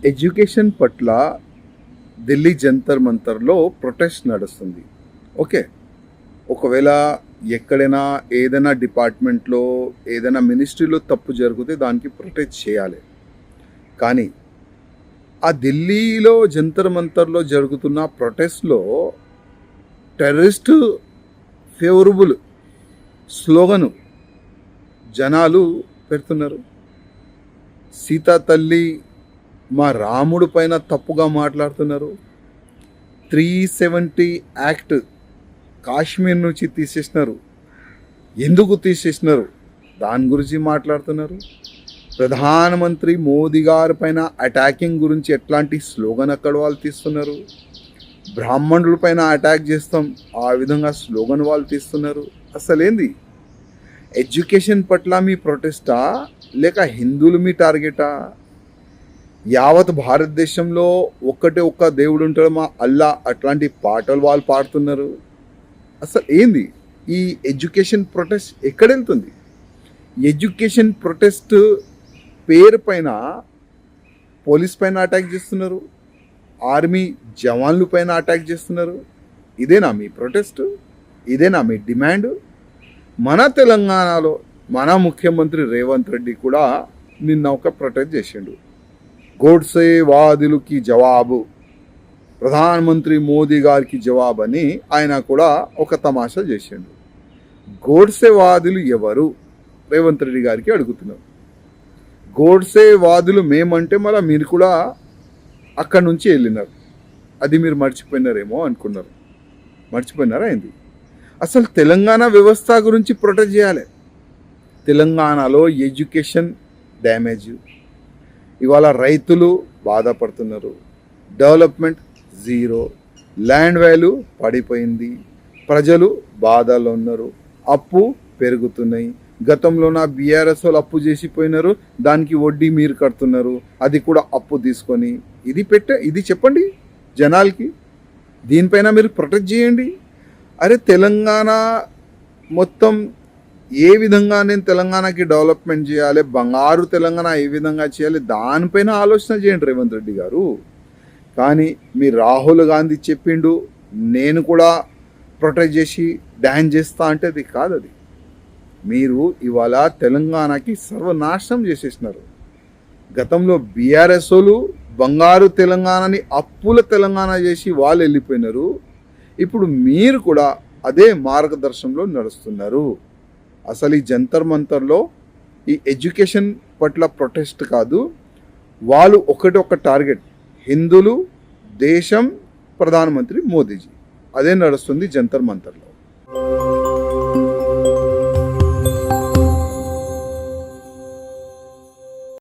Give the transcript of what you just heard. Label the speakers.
Speaker 1: Education పట్ల Delhi Jantar మంతర్లో protest నడుస్తుంది. Okay, ఒకవేళ ఎక్కడైనా ఏదైనా డిపార్ట్మెంట్లో ఏదైనా మినిస్ట్రీలో తప్పు జరిగితే దానికి ప్రొటెస్ట్ చేయాలి. కానీ ఆ ఢిల్లీలో జంతర్ మంతర్లో జరుగుతున్న ప్రొటెస్ట్లో టెర్రరిస్ట్ ఫేవరబుల్ స్లోగను జనాలు పెడుతున్నారు. సీతా తల్లి మా రాముడు పైన తప్పుగా మాట్లాడుతున్నారు. 370 యాక్ట్ కాశ్మీర్ నుంచి తీసేసినారు. ఎందుకు తీసేసినారు దాని గురించి మాట్లాడుతున్నారు. ప్రధానమంత్రి మోదీ గారి పైన అటాకింగ్ గురించి ఎట్లాంటి స్లోగన్ అక్కడ వాళ్ళు తీస్తున్నారు. బ్రాహ్మణుల పైన అటాక్ చేస్తాం ఆ విధంగా స్లోగన్ వాళ్ళు తీస్తున్నారు. అసలేంది? ఎడ్యుకేషన్ పట్ల మీ ప్రొటెస్టా లేక హిందువులు మీ టార్గెటా? యావత్ భారతదేశంలో ఒక్క దేవుడు ఉంటాడు మా అల్లా, అట్లాంటి పాటలు వాళ్ళు పాడుతున్నారు. అసలు ఏంది ఈ ఎడ్యుకేషన్ ప్రొటెస్ట్? ఎక్కడ వెళ్తుంది? ఎడ్యుకేషన్ ప్రొటెస్ట్ పేరు పైన పోలీస్ పైన అటాక్ చేస్తున్నారు, ఆర్మీ జవాన్ల పైన అటాక్ చేస్తున్నారు. ఇదేనా మీ ప్రొటెస్ట్? ఇదేనా మీ డిమాండ్? మన తెలంగాణలో మన ముఖ్యమంత్రి రేవంత్ రెడ్డి కూడా నిన్న ఒక ప్రొటెస్ట్ చేసిండు. గోడ్సే వాదులకి జవాబు, ప్రధానమంత్రి మోదీ గారికి జవాబు అని ఆయన కూడా ఒక తమాషా చేసిండు. గోడ్సే వాదులు ఎవరు? రేవంత్ రెడ్డి గారికి అడుగుతున్నారు. గోడ్సే వాదులు మేమంటే మళ్ళీ మీరు కూడా అక్కడి నుంచి వెళ్ళినారు. అది మీరు మర్చిపోయినారేమో అనుకున్నారు. మర్చిపోయినారా ఏంది? అసలు తెలంగాణ వ్యవస్థ గురించి ప్రొటెక్ట్ చేయాలి. తెలంగాణలో ఎడ్యుకేషన్ డ్యామేజ్, ఇవాళ రైతులు బాధపడుతున్నారు, డెవలప్మెంట్ జీరో, ల్యాండ్ వాల్యూ పడిపోయింది, ప్రజలు బాధలో ఉన్నారు, అప్పు పెరుగుతున్నాయి. గతంలో నా బీఆర్ఎస్ వాళ్ళు అప్పు చేసిపోయినారు, దానికి వడ్డీ మీరు కడుతున్నారు, అది కూడా అప్పు తీసుకొని. ఇది చెప్పండి జనాలకి. దీనిపైన మీరు ప్రొటెక్ట్ చేయండి. అరే తెలంగాణ మొత్తం ఏ విధంగా నేను తెలంగాణకి డెవలప్మెంట్ చేయాలి, బంగారు తెలంగాణ ఏ విధంగా చేయాలి, దానిపైన ఆలోచన చేయండి రేవంత్ రెడ్డి గారు. కానీ మీ రాహుల్ గాంధీ చెప్పిండు నేను కూడా ప్రొటెక్ట్ చేసి డ్యాన్ చేస్తా అంటే అది కాదు. అది మీరు ఇవాళ తెలంగాణకి సర్వనాశనం చేసేసినారు. గతంలో బీఆర్ఎస్ వాళ్ళు బంగారు తెలంగాణని అప్పుల తెలంగాణ చేసి వాళ్ళు వెళ్ళిపోయినారు. ఇప్పుడు మీరు కూడా అదే మార్గదర్శనంలో నడుస్తున్నారు. అసలు ఈ జంతర్ మంతర్లో ఈ ఎడ్యుకేషన్ పట్ల ప్రొటెస్ట్ కాదు, వాళ్ళు ఒక టార్గెట్ హిందువులు, దేశం, ప్రధానమంత్రి మోదీజీ. అదే నడుస్తుంది జంతర్ మంతర్లో.